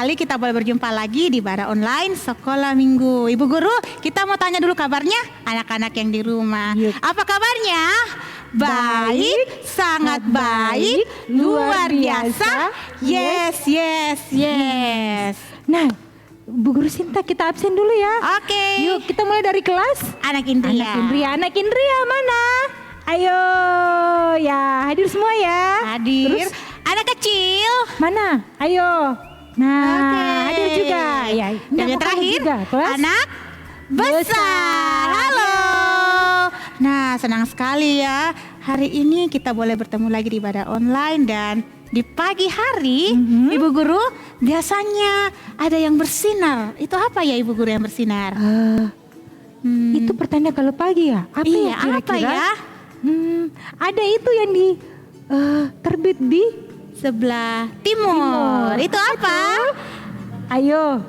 sekali kita boleh berjumpa lagi di Bara Online Sekolah Minggu. Ibu Guru, kita mau tanya dulu kabarnya anak-anak yang di rumah. Yuk. Apa kabarnya? Baik, sangat baik, luar biasa. Yes. Nah, Bu Guru Sinta kita absen dulu ya. Oke. Yuk kita mulai dari kelas. Anak Indria. Anak Indria mana? Ayo ya hadir semua ya. Hadir. Terus Anak kecil. mana? Ayo. Nah Oke. hadir juga. Ya. Dan yang terakhir juga. Kelas anak besar. Halo. Nah, senang sekali ya. Hari ini kita boleh bertemu lagi di Bara Online dan di pagi hari, Ibu Guru, biasanya ada yang bersinar. Itu apa ya Ibu Guru yang bersinar? Itu pertanda kalau pagi ya? Apa Iya, ya kira-kira? apa ya? Ada itu yang di terbit di Sebelah timur. Itu apa? Ayo.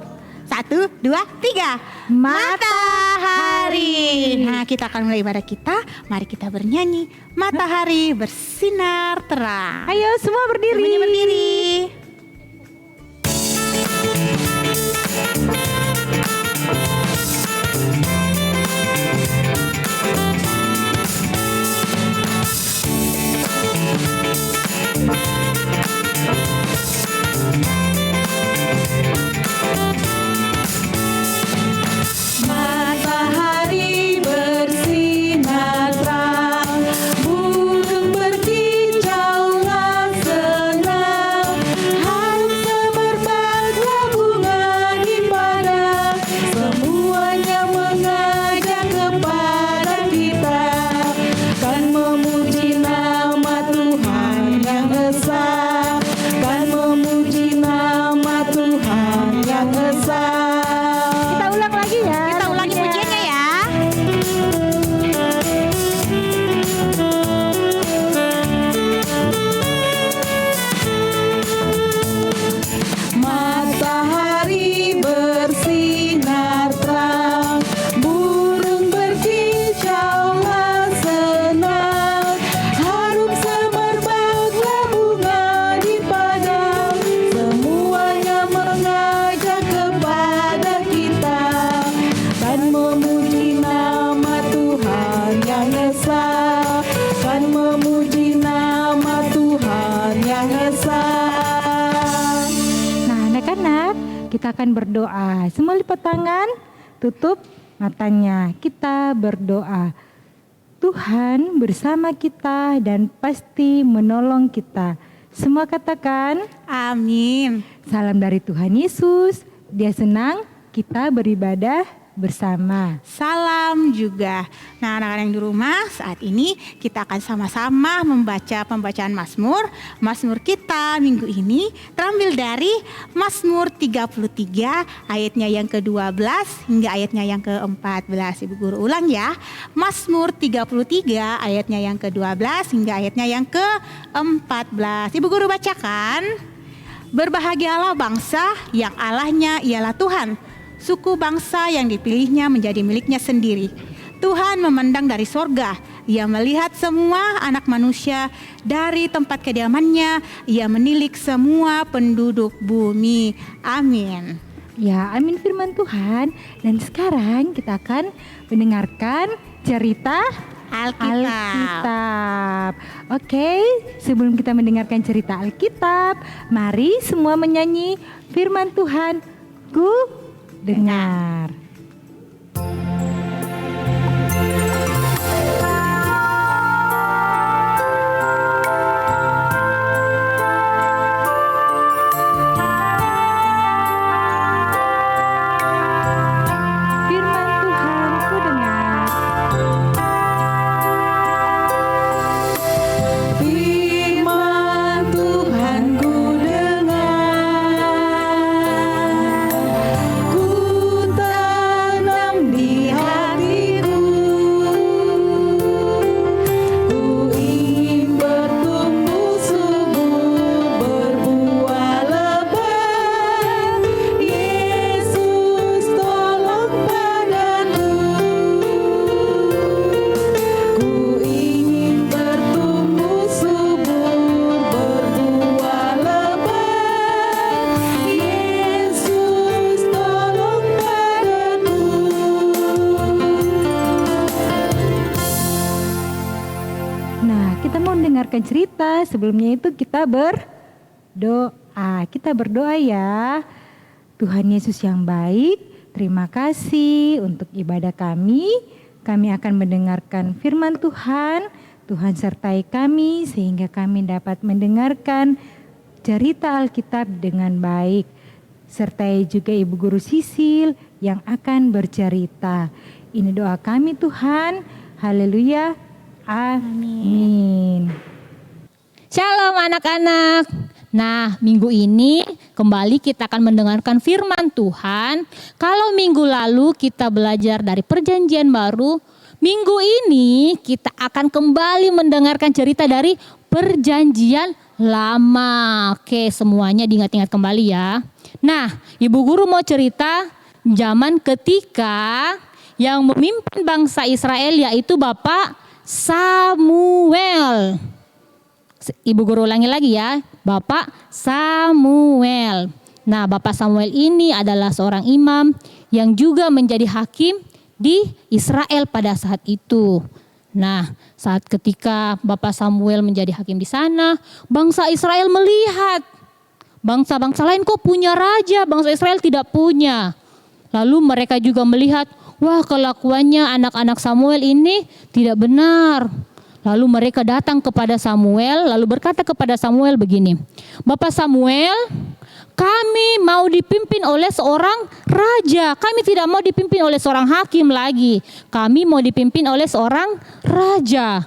1, 2, 3. Matahari. Nah, kita akan mulai ibadah kita. Mari kita bernyanyi. Matahari bersinar terang. Ayo semua berdiri. Semuanya berdiri. Matahari bersinar terang, burung berkicaulah senang, harum semerbaklah bunga di padang, semuanya mengajak kepada kita, kan memuji nama Tuhan yang esa, kan memuji nama Tuhan yang esa. Kita ulang lagi ya. Kita ulangi pujiannya ya. Matahari bersinar terang, burung berkicaulah senang, harum semerbaklah bunga di padang, semuanya mengajak kepada kita, kan memuji nama Tuhan yang esa, kan memuji nama Tuhan yang esa. Nah anak-anak kita akan berdoa. Semua lipat tangan, tutup matanya. Kita berdoa. Tuhan bersama kita dan pasti menolong kita. Semua katakan Amin. salam dari Tuhan Yesus. Dia senang kita beribadah bersama. Salam juga. Nah, anak-anak yang di rumah, saat ini kita akan sama-sama membaca pembacaan Mazmur. Mazmur kita minggu ini terambil dari Mazmur 33 ayatnya yang ke-12 hingga ayatnya yang ke-14. Ibu Guru ulang ya. Mazmur 33 ayatnya yang ke-12 hingga ayatnya yang ke-14. Ibu Guru bacakan. Berbahagialah bangsa yang Allahnya ialah Tuhan, suku bangsa yang dipilihnya menjadi miliknya sendiri. Tuhan memandang dari sorga, Ia melihat semua anak manusia dari tempat kediamannya, Ia menilik semua penduduk bumi. Amin. Ya, amin firman Tuhan. Dan sekarang kita akan mendengarkan cerita Alkitab. Oke, sebelum kita mendengarkan cerita Alkitab, mari semua menyanyi firman Tuhan. Ku dengar. Firman Tuhan ku dengar. Firman Tuhan ku dengar, ku tak mendengarkan cerita. Sebelumnya itu kita berdoa. Kita berdoa ya. Tuhan Yesus yang baik, terima kasih untuk ibadah kami. Kami akan mendengarkan firman Tuhan. Tuhan sertai kami sehingga kami dapat mendengarkan cerita Alkitab dengan baik. Sertai juga Ibu Guru Sisil yang akan bercerita. Ini doa kami Tuhan. Haleluya. Amin. Shalom anak-anak. Nah, minggu ini kembali kita akan mendengarkan firman Tuhan. Kalau minggu lalu kita belajar dari Perjanjian Baru, minggu ini kita akan kembali mendengarkan cerita dari Perjanjian Lama. Oke, semuanya diingat-ingat kembali ya. Nah, Ibu Guru mau cerita zaman ketika yang memimpin bangsa Israel yaitu Bapak Samuel. Ibu Guru ulangi lagi ya, Bapak Samuel. Nah, Bapak Samuel ini adalah seorang imam yang juga menjadi hakim di Israel pada saat itu. Nah, saat ketika Bapak Samuel menjadi hakim di sana, bangsa Israel melihat bangsa-bangsa lain kok punya raja, bangsa Israel tidak punya. Lalu mereka juga melihat, wah kelakuannya anak-anak Samuel ini tidak benar. Lalu mereka datang kepada Samuel, lalu berkata kepada Samuel begini, Bapak Samuel, kami mau dipimpin oleh seorang raja. Kami tidak mau dipimpin oleh seorang hakim lagi. Kami mau dipimpin oleh seorang raja.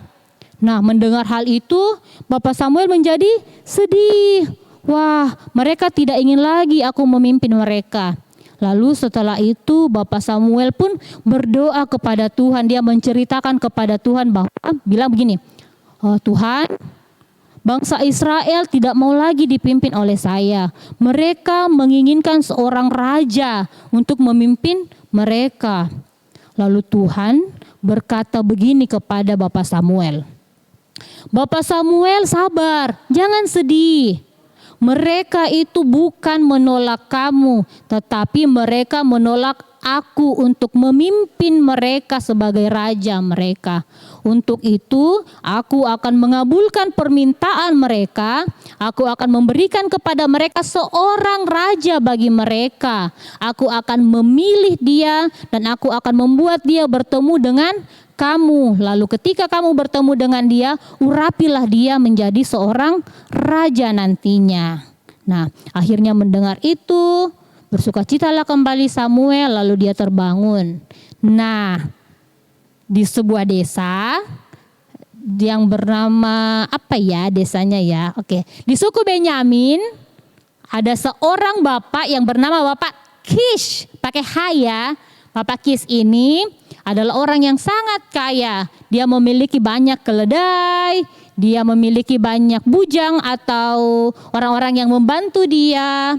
Nah, mendengar hal itu, Bapak Samuel menjadi sedih. Wah, mereka tidak ingin lagi aku memimpin mereka. Lalu setelah itu Bapak Samuel pun berdoa kepada Tuhan. Dia menceritakan kepada Tuhan bahwa bilang begini, oh Tuhan, bangsa Israel tidak mau lagi dipimpin oleh saya. Mereka menginginkan seorang raja untuk memimpin mereka. Lalu Tuhan berkata begini kepada Bapak Samuel. Bapak Samuel sabar, jangan sedih. Mereka itu bukan menolak kamu, tetapi mereka menolak aku untuk memimpin mereka sebagai raja mereka. Untuk itu, aku akan mengabulkan permintaan mereka. Aku akan memberikan kepada mereka seorang raja bagi mereka. Aku akan memilih dia dan aku akan membuat dia bertemu dengan kamu. Lalu ketika kamu bertemu dengan dia, urapilah dia menjadi seorang raja nantinya. Nah, akhirnya mendengar itu, bersukacitalah kembali Samuel, lalu dia terbangun. Nah, di sebuah desa yang bernama apa ya desanya ya? Oke, di suku Benyamin ada seorang bapak yang bernama Bapak Kish, pakai H ya. Bapak Kish ini adalah orang yang sangat kaya. Dia memiliki banyak keledai, dia memiliki banyak bujang atau orang-orang yang membantu dia.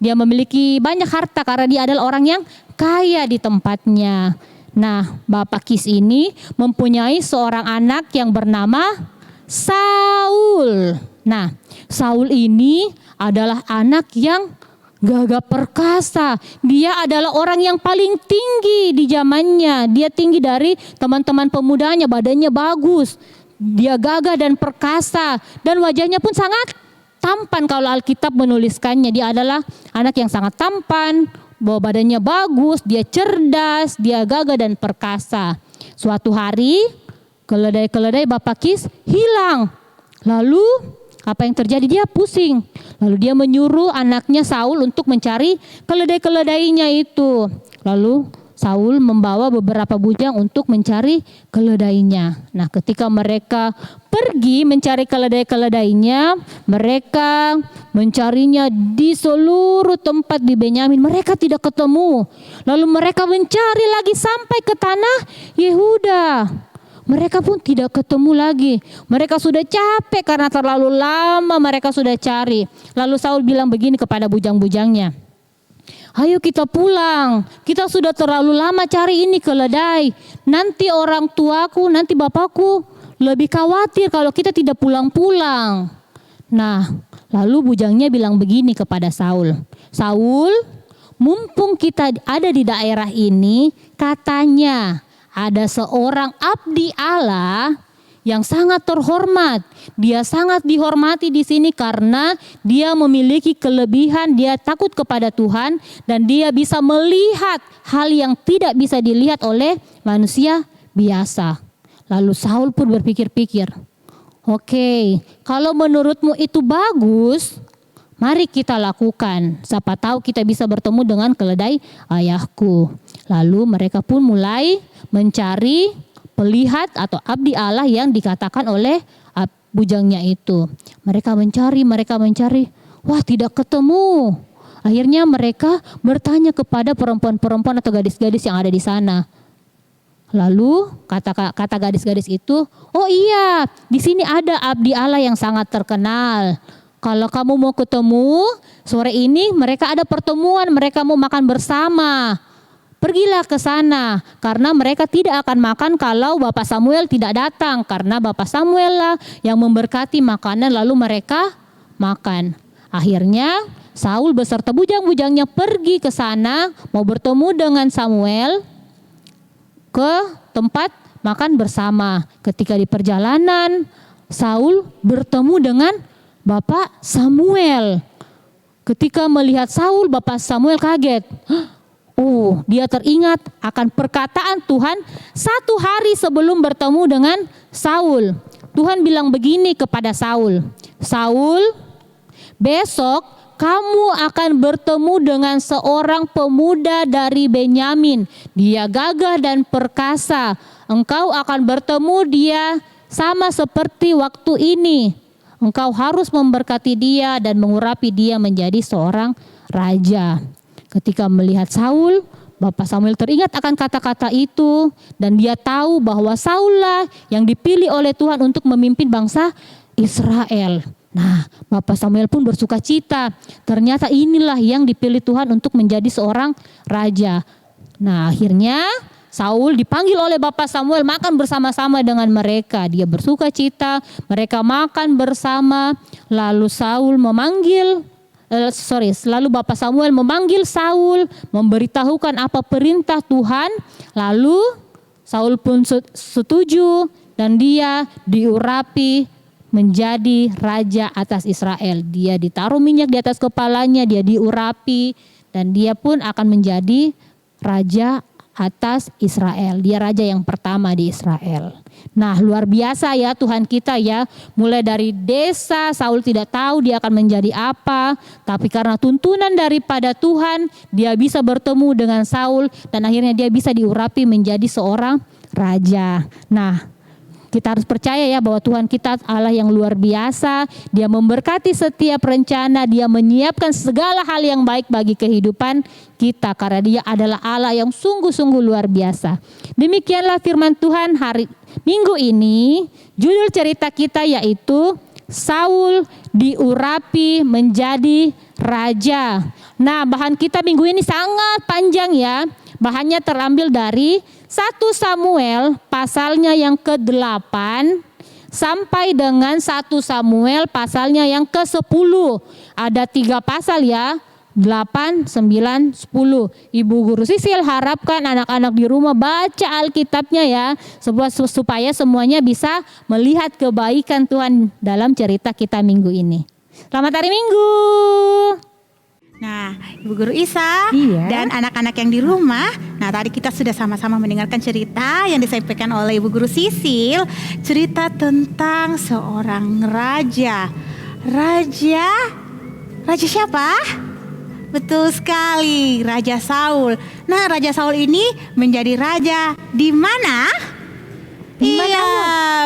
Dia memiliki banyak harta karena dia adalah orang yang kaya di tempatnya. Nah, Bapak Kish ini mempunyai seorang anak yang bernama Saul. Nah, Saul ini adalah anak yang gagah perkasa. Dia adalah orang yang paling tinggi di zamannya. Dia tinggi dari teman-teman pemudanya, badannya bagus. Dia gagah dan perkasa dan wajahnya pun sangat tampan kalau Alkitab menuliskannya. Dia adalah anak yang sangat tampan, bahwa badannya bagus, dia cerdas, dia gagah dan perkasa. Suatu hari keledai-keledai Bapak Kish hilang. Lalu apa yang terjadi? Dia pusing. Lalu dia menyuruh anaknya Saul untuk mencari keledai-keledainya itu. Lalu Saul membawa beberapa bujang untuk mencari keledainya. Nah, ketika mereka pergi mencari keledai-keledainya, mereka mencarinya di seluruh tempat di Benyamin. Mereka tidak ketemu. Lalu mereka mencari lagi sampai ke tanah Yehuda. Mereka pun tidak ketemu lagi. Mereka sudah capek karena terlalu lama mereka sudah cari. Lalu Saul bilang begini kepada bujang-bujangnya, ayo kita pulang. Kita sudah terlalu lama cari ini keledai. Nanti orang tuaku, nanti bapakku lebih khawatir kalau kita tidak pulang-pulang. Nah, lalu bujangnya bilang begini kepada Saul. Saul, mumpung kita ada di daerah ini, katanya ada seorang abdi Allah yang sangat terhormat. Dia sangat dihormati di sini karena dia memiliki kelebihan, dia takut kepada Tuhan dan dia bisa melihat hal yang tidak bisa dilihat oleh manusia biasa. Lalu Saul pun berpikir-pikir, oke, kalau menurutmu itu bagus, mari kita lakukan. Siapa tahu kita bisa bertemu dengan keledai ayahku. Lalu mereka pun mulai mencari pelihat atau abdi Allah yang dikatakan oleh bujangnya itu. Mereka mencari. Wah, tidak ketemu. Akhirnya mereka bertanya kepada perempuan-perempuan atau gadis-gadis yang ada di sana. Lalu kata gadis-gadis itu, oh iya, di sini ada abdi Allah yang sangat terkenal. Kalau kamu mau ketemu, sore ini mereka ada pertemuan, mereka mau makan bersama. Pergilah ke sana, karena mereka tidak akan makan kalau Bapak Samuel tidak datang. Karena Bapak Samuel lah yang memberkati makanan, lalu mereka makan. Akhirnya Saul beserta bujang-bujangnya pergi ke sana, mau bertemu dengan Samuel ke tempat makan bersama. Ketika di perjalanan, Saul bertemu dengan Bapak Samuel. Ketika melihat Saul, Bapak Samuel kaget. Dia teringat akan perkataan Tuhan 1 hari sebelum bertemu dengan Saul. Tuhan bilang begini kepada Saul, Saul, besok kamu akan bertemu dengan seorang pemuda dari Benyamin. Dia gagah dan perkasa. Engkau akan bertemu dia sama seperti waktu ini. Engkau harus memberkati dia dan mengurapi dia menjadi seorang raja. Ketika melihat Saul, Bapak Samuel teringat akan kata-kata itu dan dia tahu bahwa Saul lah yang dipilih oleh Tuhan untuk memimpin bangsa Israel. Nah, Bapak Samuel pun bersuka cita. Ternyata inilah yang dipilih Tuhan untuk menjadi seorang raja. Nah, akhirnya Saul dipanggil oleh Bapak Samuel makan bersama-sama dengan mereka. Dia bersuka cita, mereka makan bersama. Lalu Lalu Bapak Samuel memanggil Saul, memberitahukan apa perintah Tuhan. Lalu Saul pun setuju dan dia diurapi menjadi raja atas Israel. Dia ditaruh minyak di atas kepalanya, dia diurapi dan dia pun akan menjadi raja atas Israel. Dia raja yang pertama di Israel. Nah, luar biasa ya Tuhan kita ya. Mulai dari desa, Saul tidak tahu dia akan menjadi apa. Tapi karena tuntunan daripada Tuhan, dia bisa bertemu dengan Saul. Dan akhirnya dia bisa diurapi menjadi seorang raja. Nah, kita harus percaya ya bahwa Tuhan kita Allah yang luar biasa. Dia memberkati setiap rencana. Dia menyiapkan segala hal yang baik bagi kehidupan kita. Karena dia adalah Allah yang sungguh-sungguh luar biasa. Demikianlah firman Tuhan hari Minggu ini. Judul cerita kita yaitu Saul diurapi menjadi raja. Nah, bahan kita minggu ini sangat panjang ya. Bahannya terambil dari 1 Samuel pasalnya yang ke-8 sampai dengan 1 Samuel pasalnya yang ke-10. Ada 3 pasal ya, 8, 9, 10. Ibu Guru Sisil harapkan anak-anak di rumah baca Alkitabnya ya, supaya semuanya bisa melihat kebaikan Tuhan dalam cerita kita minggu ini. Selamat hari Minggu. Nah, Ibu Guru Isa Iya. dan anak-anak yang di rumah. Nah, tadi kita sudah sama-sama mendengarkan cerita yang disampaikan oleh Ibu Guru Sisil. Cerita tentang seorang raja. Raja siapa? Betul sekali, Raja Saul. Nah, Raja Saul ini menjadi raja di mana? Di mana, Iya,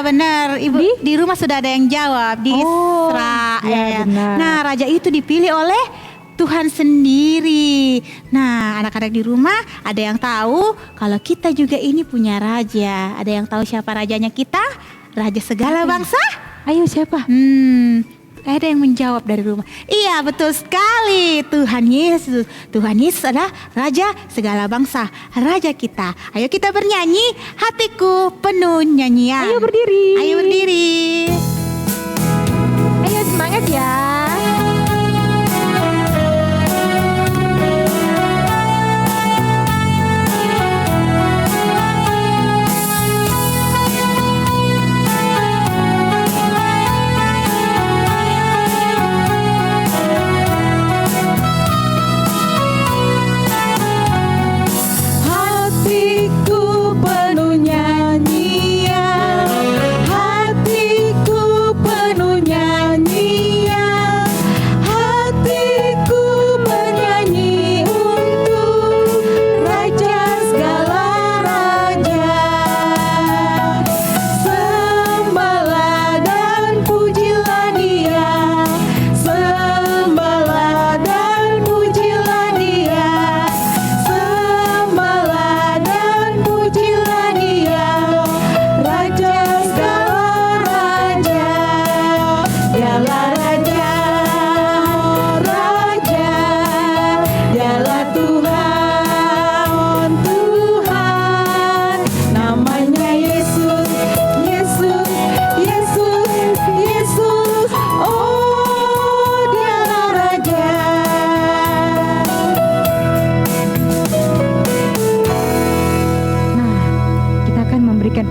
benar. Ibu di rumah sudah ada yang jawab, di Oh, Israel. ya benar. Nah, raja itu dipilih oleh Tuhan sendiri. Nah, anak-anak di rumah ada yang tahu kalau kita juga ini punya raja. Ada yang tahu siapa rajanya kita? Raja segala bangsa? Ayo siapa? Ada yang menjawab dari rumah. Iya, betul sekali. Tuhan Yesus. Tuhan Yesus adalah raja segala bangsa, raja kita. Ayo kita bernyanyi, hatiku penuh nyanyian. Ayo berdiri. Ayo berdiri. Ayo semangat ya.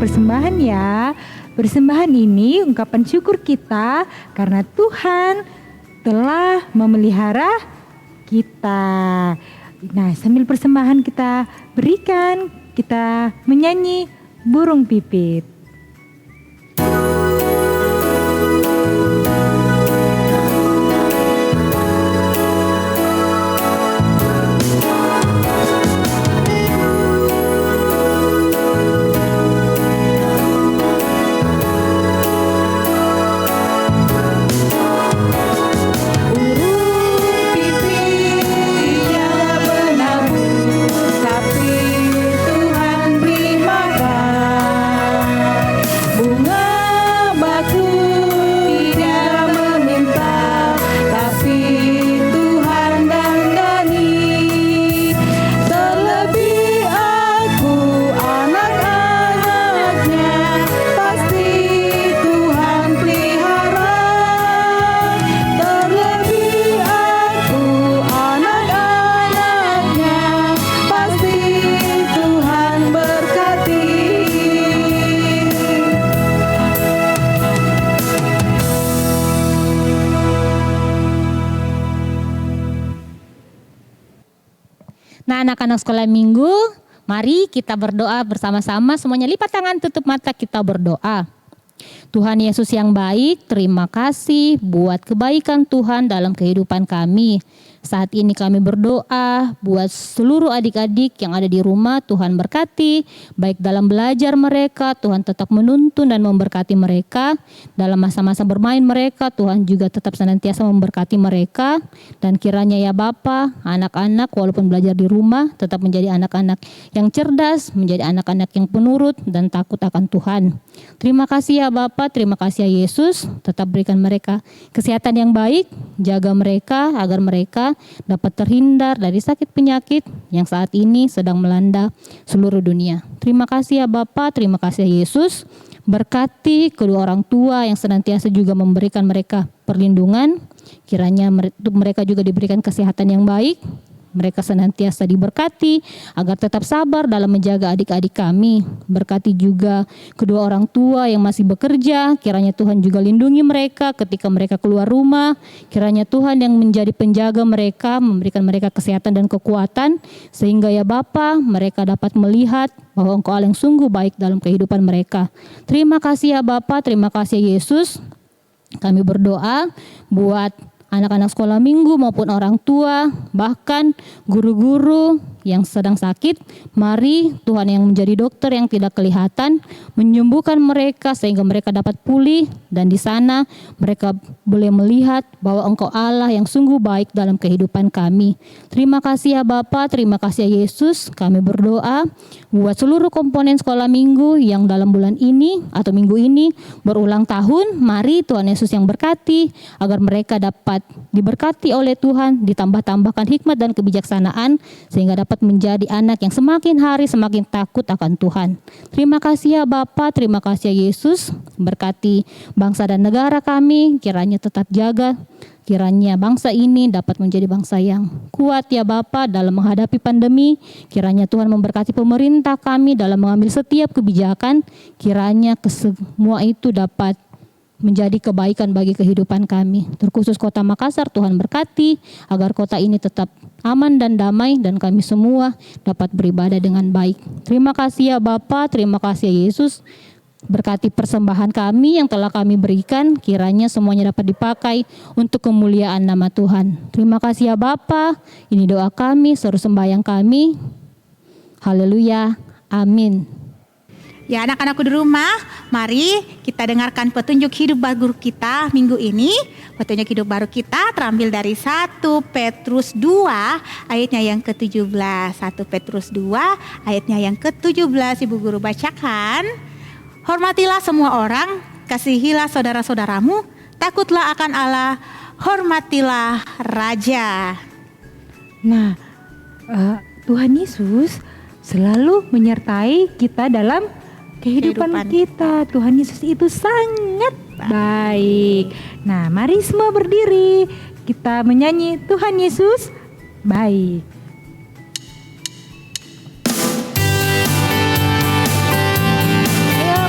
persembahan ya. Persembahan ini ungkapan syukur kita karena Tuhan telah memelihara kita. Nah, sambil persembahan kita berikan, kita menyanyi burung pipit. Nah, anak-anak sekolah minggu, mari kita berdoa bersama-sama. Semuanya lipat tangan, tutup mata, kita berdoa. Tuhan Yesus yang baik, terima kasih buat kebaikan Tuhan dalam kehidupan kami. Saat ini kami berdoa buat seluruh adik-adik yang ada di rumah, Tuhan berkati. Baik dalam belajar mereka, Tuhan tetap menuntun dan memberkati mereka. Dalam masa-masa bermain mereka, Tuhan juga tetap senantiasa memberkati mereka. Dan kiranya ya Bapa, anak-anak walaupun belajar di rumah, tetap menjadi anak-anak yang cerdas, menjadi anak-anak yang penurut dan takut akan Tuhan. Terima kasih ya Bapa, terima kasih ya Yesus. Tetap berikan mereka kesehatan yang baik, jaga mereka agar mereka dapat terhindar dari sakit penyakit yang saat ini sedang melanda seluruh dunia. Terima kasih ya Bapa, terima kasih ya Yesus. Berkati kedua orang tua yang senantiasa juga memberikan mereka perlindungan. Kiranya mereka juga diberikan kesehatan yang baik. Mereka senantiasa diberkati agar tetap sabar dalam menjaga adik-adik kami. Berkati juga kedua orang tua yang masih bekerja. Kiranya Tuhan juga lindungi mereka ketika mereka keluar rumah. Kiranya Tuhan yang menjadi penjaga mereka, memberikan mereka kesehatan dan kekuatan. Sehingga ya Bapa, mereka dapat melihat bahwa Engkau Allah yang sungguh baik dalam kehidupan mereka. Terima kasih ya Bapa, terima kasih ya Yesus. Kami berdoa buat anak-anak sekolah minggu maupun orang tua, bahkan guru-guru yang sedang sakit. Mari Tuhan yang menjadi dokter yang tidak kelihatan menyembuhkan mereka sehingga mereka dapat pulih, dan di sana mereka boleh melihat bahwa Engkau Allah yang sungguh baik dalam kehidupan kami. Terima kasih ya Bapa, terima kasih ya Yesus. Kami berdoa buat seluruh komponen sekolah minggu yang dalam bulan ini atau minggu ini berulang tahun. Mari Tuhan Yesus yang berkati agar mereka dapat diberkati oleh Tuhan, ditambah-tambahkan hikmat dan kebijaksanaan sehingga dapat menjadi anak yang semakin hari semakin takut akan Tuhan. Terima kasih ya Bapa, terima kasih ya Yesus. Berkati bangsa dan negara kami, kiranya tetap jaga, kiranya bangsa ini dapat menjadi bangsa yang kuat ya Bapa dalam menghadapi pandemi. Kiranya Tuhan memberkati pemerintah kami dalam mengambil setiap kebijakan. Kiranya semua itu dapat menjadi kebaikan bagi kehidupan kami. Terkhusus Kota Makassar, Tuhan berkati agar kota ini tetap aman dan damai dan kami semua dapat beribadah dengan baik. Terima kasih ya Bapa, terima kasih ya Yesus. Berkati persembahan kami yang telah kami berikan, kiranya semuanya dapat dipakai untuk kemuliaan nama Tuhan. Terima kasih ya Bapa, ini doa kami, seru sembahyang kami. Haleluya, amin. Ya anak-anakku di rumah, mari kita dengarkan petunjuk hidup baru kita minggu ini. Petunjuk hidup baru kita terambil dari 1 Petrus 2 ayatnya yang ke-17. 1 Petrus 2 ayatnya yang ke-17, Ibu Guru bacakan. Hormatilah semua orang, kasihilah saudara-saudaramu, takutlah akan Allah, hormatilah Raja. Nah, Tuhan Yesus selalu menyertai kita dalam kehidupan kita. Tuhan Yesus itu sangat baik. Nah, mari semua berdiri. Kita menyanyi Tuhan Yesus baik. Ayo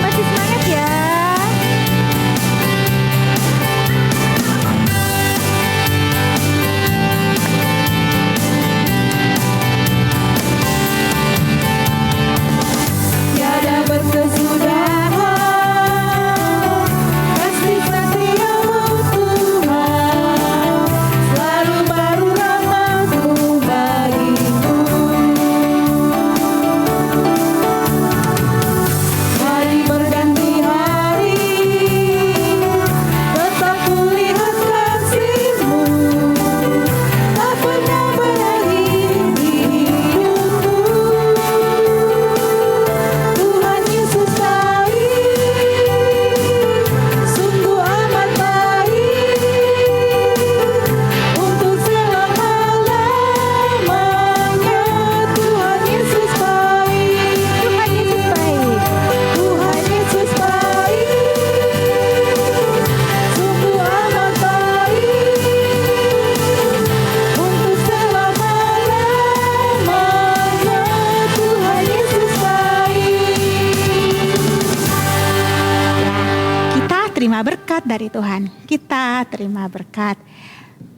berkat dari Tuhan. Kita terima berkat.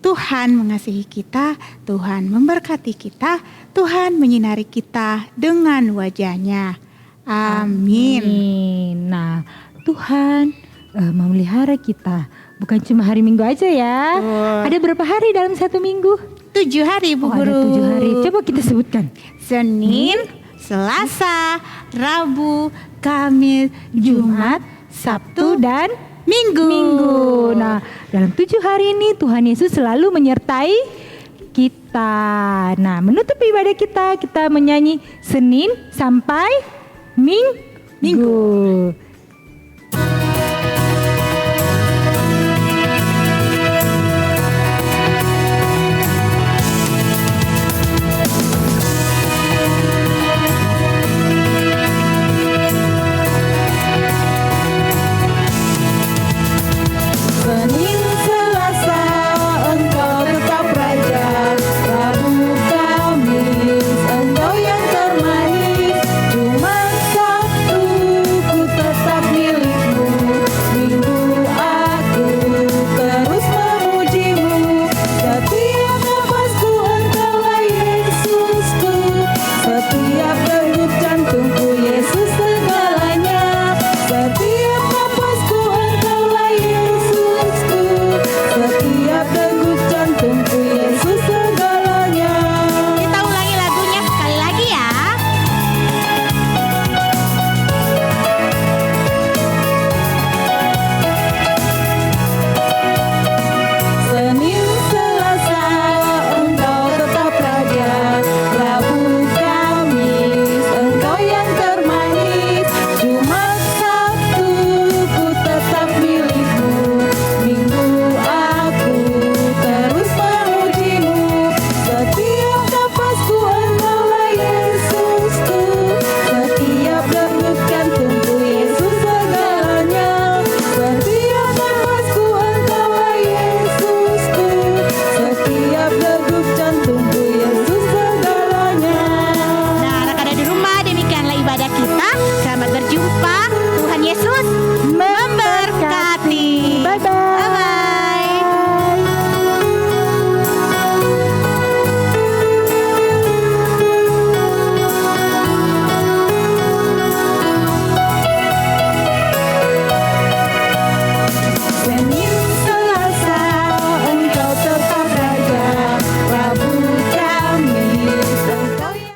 Tuhan mengasihi kita, Tuhan memberkati kita, Tuhan menyinari kita dengan wajah-Nya. Amin. Nah, Tuhan memelihara kita. Bukan cuma hari Minggu aja ya. Ada berapa hari dalam satu minggu? 7 hari, Bu Guru. Ada 7 hari. Coba kita sebutkan. Senin, Selasa, Rabu, Kamis, Jumat, Sabtu dan Minggu. Nah, dalam 7 hari ini Tuhan Yesus selalu menyertai kita. Nah, menutup ibadah kita menyanyi Senin sampai Minggu. Senin Selasa engkau tetap raja, Rabu Kamis engkau yang termanis, Jumat Sabtu ku tetap milikmu, Minggu aku terus memujimu, setiap nafasku engkaulah Yesusku, setiap